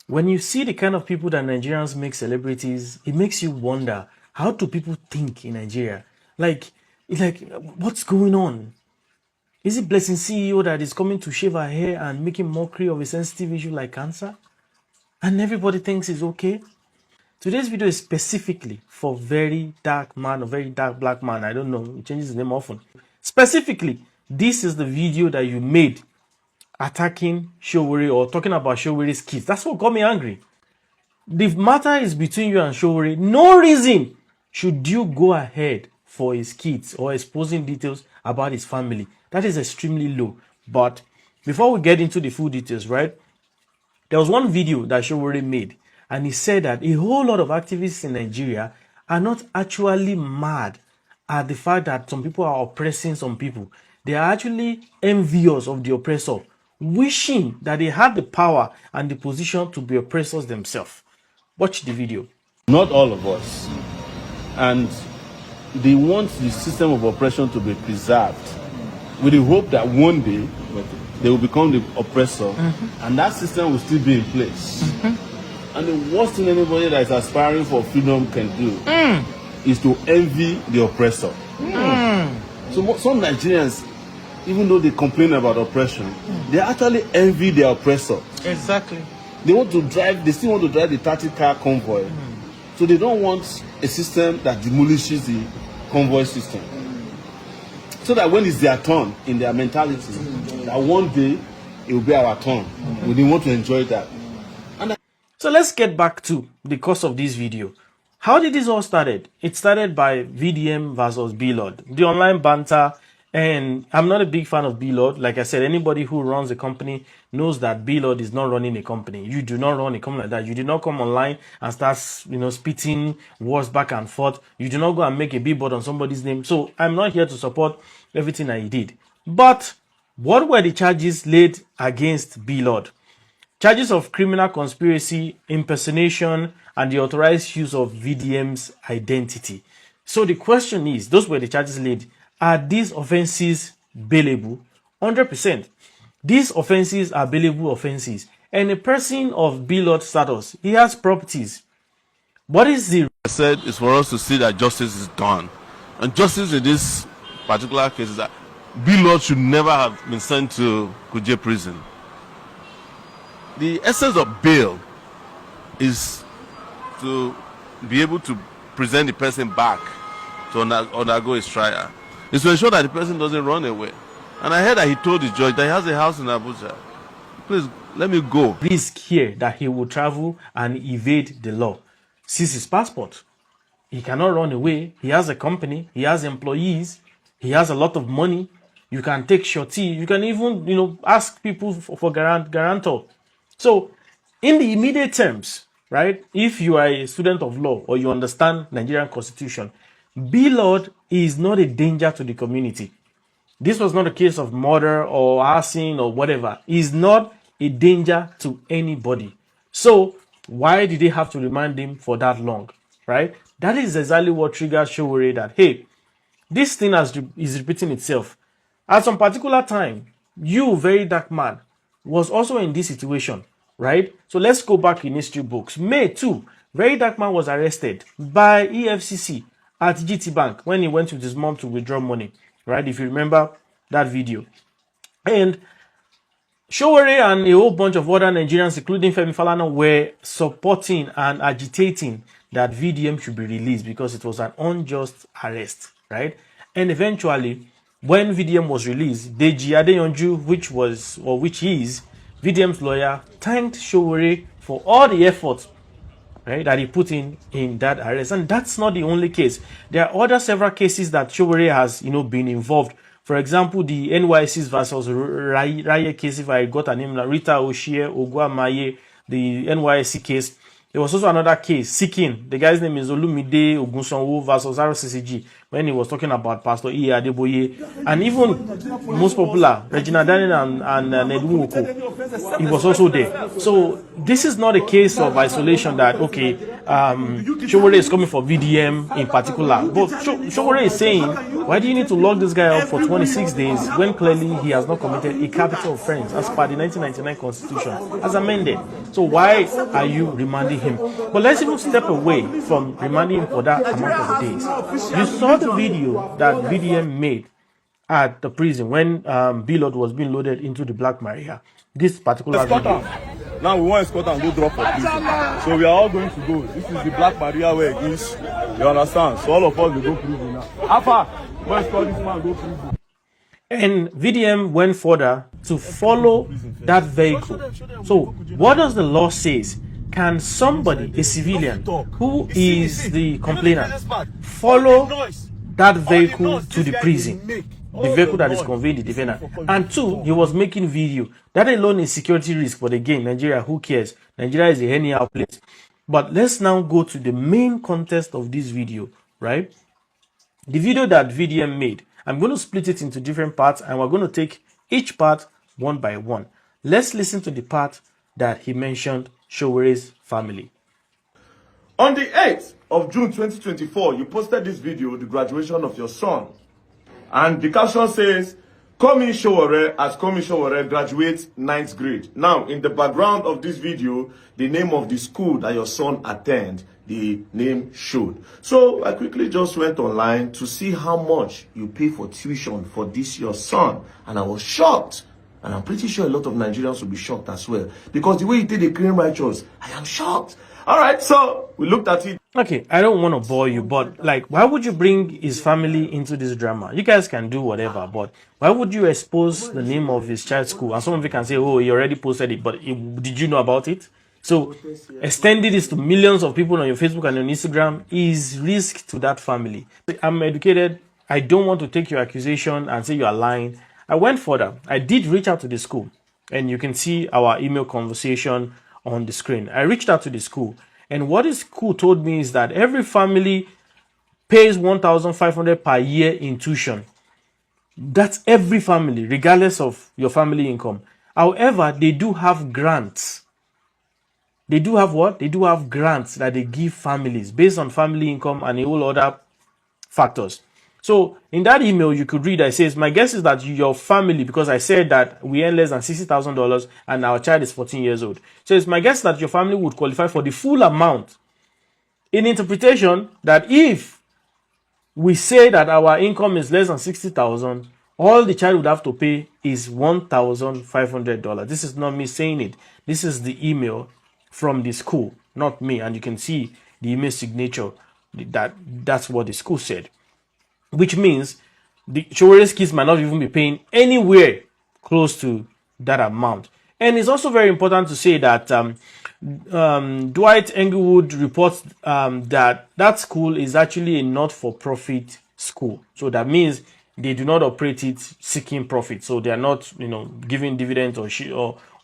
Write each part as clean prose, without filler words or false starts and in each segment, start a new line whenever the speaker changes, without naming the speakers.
When you see the kind of people that Nigerians make celebrities, it makes you wonder, how do people think in Nigeria? Like, what's going on? Is it Blessing CEO that is coming to shave her hair and making mockery of a sensitive issue like cancer? And everybody thinks it's okay? Today's video is specifically for very dark man or very dark black man. I don't know, he changes his name often. Specifically, this is the video that you made attacking Sowore or talking about Showere's kids. That's what got me angry. The matter is between you and Sowore. No reason should you go ahead for his kids or exposing details about his family. That is extremely low. But before we get into the full details, right? There was one video that Sowore made, and he said that a whole lot of activists in Nigeria are not actually mad at the fact that some people are oppressing some people. They are actually envious of the oppressor, wishing that they had the power and the position to be oppressors themselves. Watch the video.
Not all of us. And they want the system of oppression to be preserved with the hope that one day they will become the oppressor, and that system will still be in place. And the worst thing anybody that is aspiring for freedom can do is to envy the oppressor. So some Nigerians, even though they complain about oppression, they actually envy their oppressor.
Exactly.
They still want to drive the 30-car convoy. So they don't want a system that demolishes the convoy system. So that when it's their turn, in their mentality, that one day it will be our turn. We didn't want to enjoy that.
So let's get back to the course of this video. How did this all started? It started by VDM versus B-Lord, the online banter. And I'm not a big fan of B-Lord. Like I said, anybody who runs a company knows that B-Lord is not running a company. You do not run a company like that. You do not come online and start, spitting words back and forth. You do not go and make a billboard on somebody's name. So I'm not here to support everything that he did. But what were the charges laid against B-Lord? Charges of criminal conspiracy, impersonation, and the authorized use of VDM's identity. So the question is, those were the charges laid. Are these offenses bailable? 100%. These offenses are bailable offenses. And a person of B-Lord status, he has properties. What is the...
I said it's for us to see that justice is done. And justice in this particular case is that B-Lord should never have been sent to Kuje prison. The essence of bail is to be able to present the person back to undergo his trial. It's to ensure that the person doesn't run away. And I heard that he told the judge that he has a house in Abuja. Please, let me go.
Risk here that he will travel and evade the law. Seize his passport. He cannot run away. He has a company. He has employees. He has a lot of money. You can take shorty. You can even, ask people for guarantor. So, in the immediate terms, right, if you are a student of law or you understand Nigerian constitution, B-Lord is not a danger to the community. This was not a case of murder or arson or whatever. He's not a danger to anybody. So, why did they have to remand him for that long, right? That is exactly what triggered Sowore that, hey, this thing is repeating itself. At some particular time, you, very dark man, was also in this situation, right? So let's go back in history books. May 2, very dark man was arrested by EFCC at GT Bank when he went with his mom to withdraw money, right? If you remember that video. And Sowore and a whole bunch of other Nigerians, including Femi Falana, were supporting and agitating that VDM should be released because it was an unjust arrest, right? And eventually, when VDM was released, Deji Adeyonju, which is VDM's lawyer, thanked Sowore for all the efforts, right, that he put in that arrest. And that's not the only case. There are other several cases that Sowore has, been involved. For example, the NYC's versus Raye case, if I got a name, Rita Oshie, Ogwa Maye, the NYC case. There was also another case, Sikin. The guy's name is Olumide Ogunsonwo versus RCCG. when he was talking about Pastor E. Adeboye, and even most popular, Regina Daniel and Nedu Nwoko, he was also there. So this is not a case of isolation that, okay, Sowore is coming for VDM in particular. But Sowore is saying, why do you need to lock this guy up for 26 days when clearly he has not committed a capital offense as per the 1999 Constitution, as amended? So why are you remanding him? But let's even step away from remanding him for that amount of days. You saw the video that VDM made at the prison when Bilod was being loaded into the Black Maria. This particular video.
Now we want to escort and go drop for prison. So we are all going to go. This is the Black Maria where it is. You understand? So all of us will go prison now. Alpha, go escort this man go prison.
And VDM went further to follow that vehicle. So what does the law say? Can somebody, a civilian, who is the complainant, follow that vehicle to the prison? The vehicle that is conveying the defendant. And two, he was making video. That alone is security risk. But again, Nigeria, who cares? Nigeria is a anyhow place. But let's now go to the main context of this video, right? The video that VDM made, I'm going to split it into different parts, and we're going to take each part one by one. Let's listen to the part that he mentioned Sowore's family.
On the 8th of June 2024, you posted this video, the graduation of your son. And the caption says, Komi Sowore as Komi Sowore graduates 9th grade. Now, in the background of this video, the name of the school that your son attend, the name showed. So I quickly just went online to see how much you pay for tuition for this your son. And I was shocked. And I'm pretty sure a lot of Nigerians will be shocked as well. Because the way you did the claim righteous, I am shocked. All right, so we looked at it.
Okay, I don't want to bore you, but like, why would you bring his family into this drama? You guys can do whatever, but why would you expose the name of his child's school? And some of you can say, oh, he already posted it, but did you know about it? So extending this to millions of people on your Facebook and on Instagram is risk to that family. I'm educated. I don't want to take your accusation and say you are lying. I went further. I did reach out to the school, and you can see our email conversation on the screen. I reached out to the school, and what the school told me is that every family pays 1,500 per year in tuition. That's every family, regardless of your family income. However, they do have grants. They do have what? They do have grants that they give families based on family income and a whole other factors. So in that email, you could read that it says, my guess is that your family, because I said that we earn less than $60,000 and our child is 14 years old. So it's my guess that your family would qualify for the full amount. In interpretation, that if we say that our income is less than 60,000, all the child would have to pay is $1,500. This is not me saying it. This is the email from the school, not me. And you can see the email signature. That's what the school said. Which means the Sowore's kids might not even be paying anywhere close to that amount. And it's also very important to say that Dwight Englewood reports that school is actually a not-for-profit school. So that means they do not operate it seeking profit. So they are not, giving dividends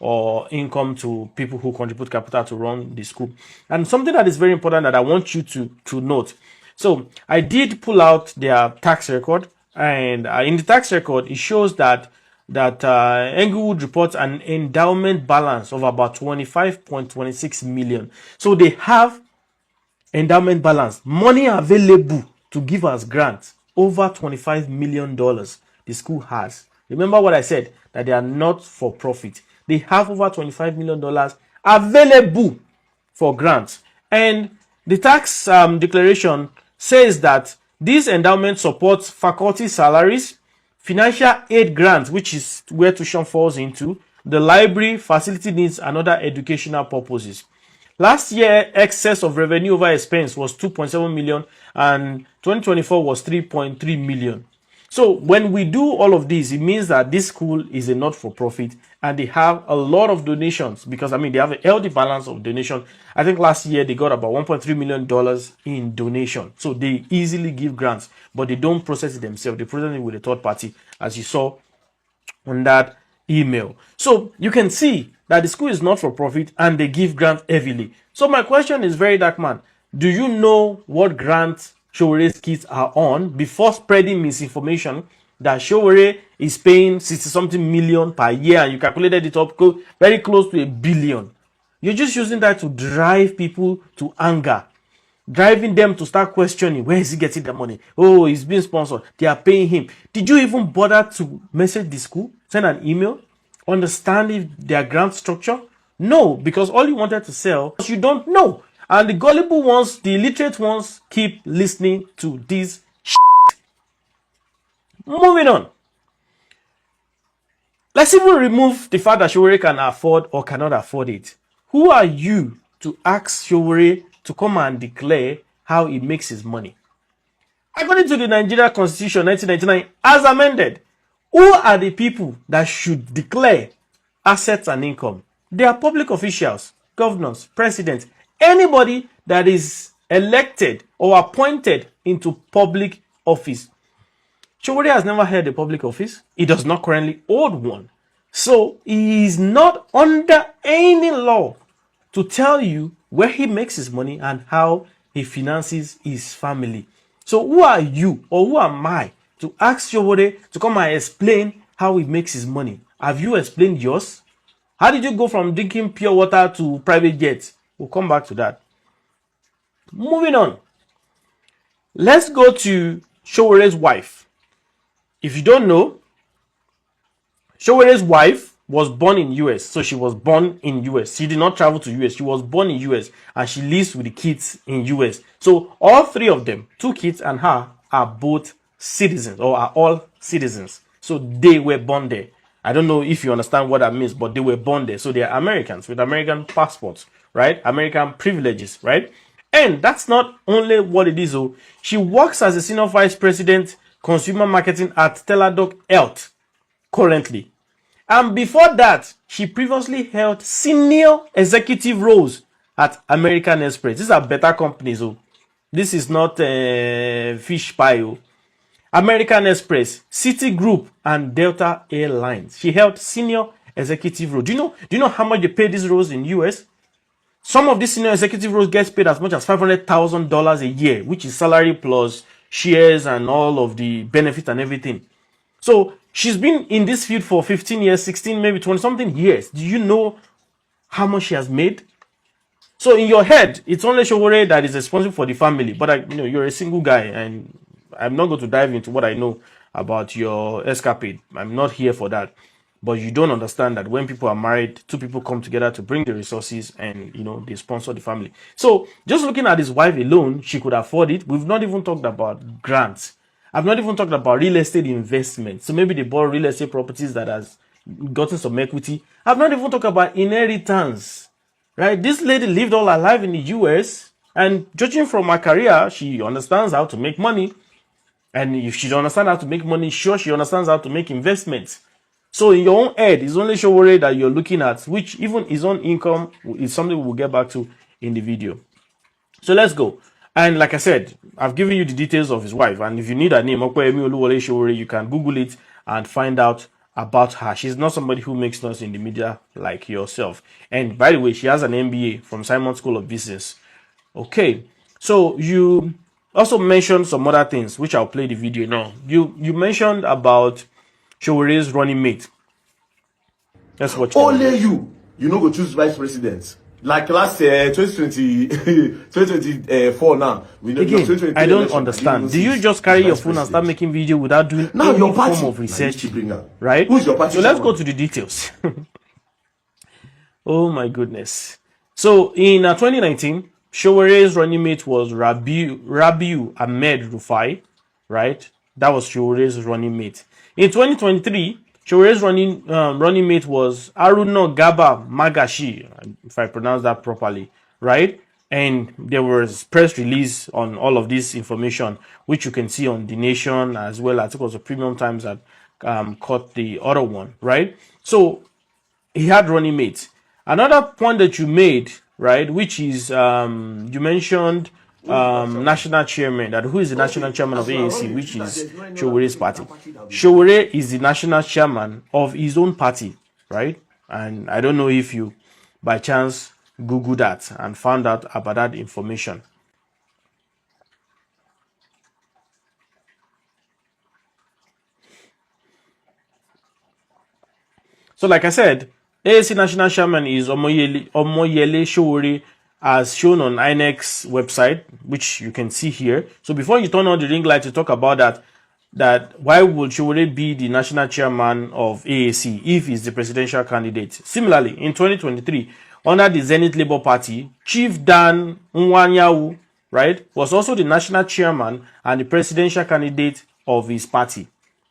or income to people who contribute capital to run the school. And something that is very important that I want you to note. So I did pull out their tax record, and in the tax record, it shows that Englewood reports an endowment balance of about 25.26 million. So they have endowment balance, money available to give us grants, over $25 million the school has. Remember what I said, that they are not for profit. They have over $25 million available for grants. And the tax declaration says that this endowment supports faculty salaries, financial aid grants, which is where tuition falls into, the library, facility needs, and other educational purposes. Last year, excess of revenue over expense was 2.7 million, and 2024 was 3.3 million. So when we do all of this, it means that this school is a not-for-profit, and they have a lot of donations, because they have a healthy balance of donation. I think last year they got about $1.3 million in donation. So they easily give grants, but they don't process it themselves. They process it with a third party, as you saw on that email. So you can see that the school is not for profit and they give grants heavily. So my question is very dark, man. Do you know what grants Showore's kids are on before spreading misinformation that Sowore is paying 60-something million per year, and you calculated it up very close to $1 billion. You're just using that to drive people to anger, driving them to start questioning, where is he getting the money? Oh, he's being sponsored. They are paying him. Did you even bother to message the school, send an email, understand if their grant structure? No, because all you wanted to sell, you don't know. And the gullible ones, the illiterate ones, keep listening to this shit. Moving on. Let's even remove the fact that Sowore can afford or cannot afford it. Who are you to ask Sowore to come and declare how he makes his money? According to the Nigeria Constitution 1999, as amended, who are the people that should declare assets and income? They are public officials, governors, presidents, anybody that is elected or appointed into public office. Sowore has never held a public office. He does not currently hold one. So he is not under any law to tell you where he makes his money and how he finances his family. So who are you or who am I to ask Sowore to come and explain how he makes his money? Have you explained yours? How did you go from drinking pure water to private jets? We'll come back to that. Moving on. Let's go to Showore's wife. If you don't know, Showore's wife was born in US. So she was born in US. She did not travel to US. She was born in US and she lives with the kids in US. So all three of them, 2 kids and her, are both citizens or are all citizens. So they were born there. I don't know if you understand what that means, but they were born there. So they are Americans with American passports, right? American privileges, right? And that's not only what it is. Oh, she works as a senior vice president, consumer marketing at Teladoc Health currently. And before that, she previously held senior executive roles at American Express. These are better companies. Oh, this is not fish pie. Oh. American Express, Citigroup, and Delta Airlines. She held senior executive roles. Do you know how much they pay these roles in US? Some of these senior executive roles gets paid as much as $500,000 a year, which is salary plus shares and all of the benefits and everything. So she's been in this field for 15 years, 16, maybe 20 something years. Do you know how much she has made? So in your head, it's only Sowore that is responsible for the family. But you're a single guy, and I'm not going to dive into what I know about your escapade. I'm not here for that. But you don't understand that when people are married, 2 people come together to bring the resources and, they sponsor the family. So just looking at his wife alone, she could afford it. We've not even talked about grants. I've not even talked about real estate investment. So maybe they bought real estate properties that has gotten some equity. I've not even talked about inheritance, right? This lady lived all her life in the US, and judging from her career, she understands how to make money. And if she understands how to make money, sure, she understands how to make investments. So in your own head, it's only Sowore that you're looking at, which even his own income is something we'll get back to in the video. So let's go. And like I said, I've given you the details of his wife. And if you need her name, Omoyele Sowore, you can Google it and find out about her. She's not somebody who makes noise in the media like yourself. And by the way, she has an MBA from Simon School of Business. Okay, so you also mentioned some other things, which I'll play the video now. You mentioned about Showore's running mate. Let's watch.
Only you know go choose vice president. Like last 2020, 2024 now. We know,
again, I don't understand. Do you just carry your phone and start making video without doing any form of research? Right?
Who's your party?
So let's go to the details. Oh my goodness. So in 2019, Showore's running mate was Rabiu Ahmed Rufai, right? That was Showore's running mate. In 2023, Showore's running mate was Aruna Gaba Magashi, if I pronounce that properly, right? And there was press release on all of this information, which you can see on The Nation, as well as it was a Premium Times that caught the other one, right? So he had running mates. Another point that you made, right, which is you mentioned national chairman, that who is the national chairman of ANC, which is Showore's party. Sowore is the national chairman of his own party, right? And I don't know if you by chance Google that and found out about that information. So, like I said, AAC National Chairman is Omoyele Sowore, as shown on INEC's website, which you can see here. So, before you turn on the ring light to talk about that why would Sowore be the national chairman of AAC if he's the presidential candidate? Similarly, in 2023, under the Zenith Labour Party, Chief Dan Nwanyawu, right, was also the national chairman and the presidential candidate of his party,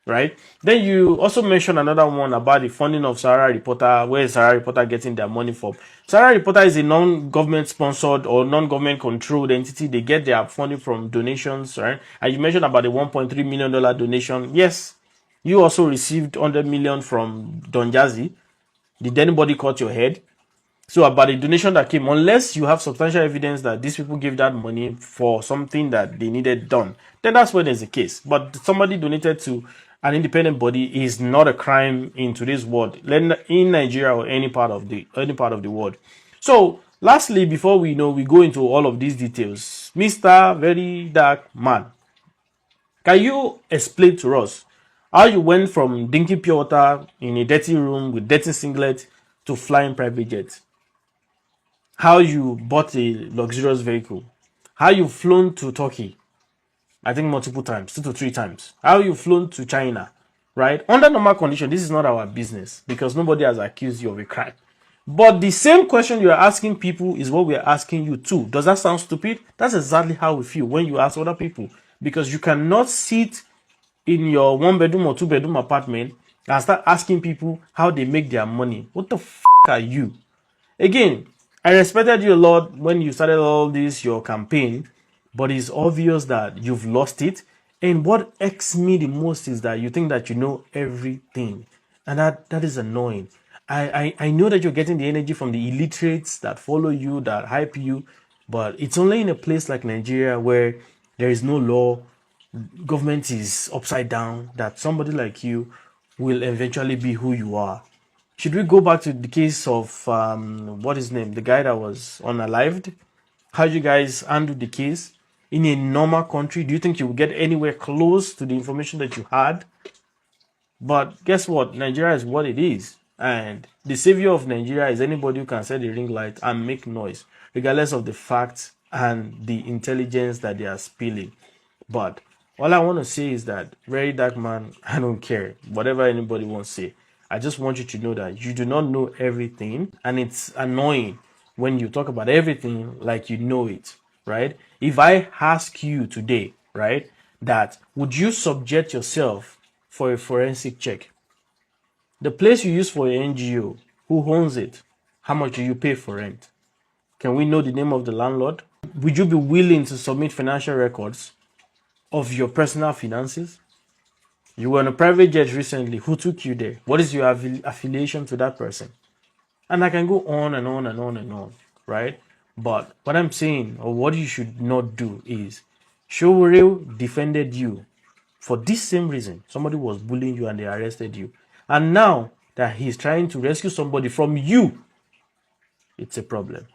right? Then you also mentioned another one about the funding of Sahara Reporter. Where is Sahara Reporter getting their money from? Sahara Reporter is a non-government sponsored or non-government controlled entity. They get their funding from donations, right? And you mentioned about the $1.3 million donation. Yes, you also received 100 million from Don Jazzy. Did anybody cut your head? So about the donation that came, unless you have substantial evidence that these people gave that money for something that they needed done, then that's when there's a case. But somebody donated to an independent body is not a crime in today's world, in Nigeria or any part of the world. So lastly, before we go into all of these details, Mr. Very Dark Man, can you explain to us how you went from drinking pure water in a dirty room with dirty singlet to flying private jets? How you bought a luxurious vehicle, how you've flown to Turkey, I think multiple times, 2 to 3 times, how you've flown to China, right? Under normal condition, this is not our business because nobody has accused you of a crime. But the same question you are asking people is what we are asking you too. Does that sound stupid? That's exactly how we feel when you ask other people, because you cannot sit in your 1-bedroom or 2-bedroom apartment and start asking people how they make their money. What the f are you? Again, I respected you a lot when you started all this, your campaign, but it's obvious that you've lost it. And what irks me the most is that you think that you know everything. And that is annoying. I know that you're getting the energy from the illiterates that follow you, that hype you, but it's only in a place like Nigeria where there is no law, government is upside down, that somebody like you will eventually be who you are. Should we go back to the case of what is his name, the guy that was unalived? How you guys handle the case in a normal country? Do you think you will get anywhere close to the information that you had? But guess what? Nigeria is what it is, and the savior of Nigeria is anybody who can set the ring light and make noise, regardless of the facts and the intelligence that they are spilling. But all I want to say is that, Very Dark Man, I don't care whatever anybody wants to say. I just want you to know that you do not know everything, and it's annoying when you talk about everything like you know it, right? If I ask you today, right, that would you subject yourself for a forensic check? The place you use for your NGO, who owns it? How much do you pay for rent? Can we know the name of the landlord? Would you be willing to submit financial records of your personal finances? You were on a private jet recently. Who took you there? What is your affiliation to that person? And I can go on and on and on and on, right? But what I'm saying, or what you should not do, is Sowore defended you for this same reason. Somebody was bullying you and they arrested you. And now that he's trying to rescue somebody from you, it's a problem.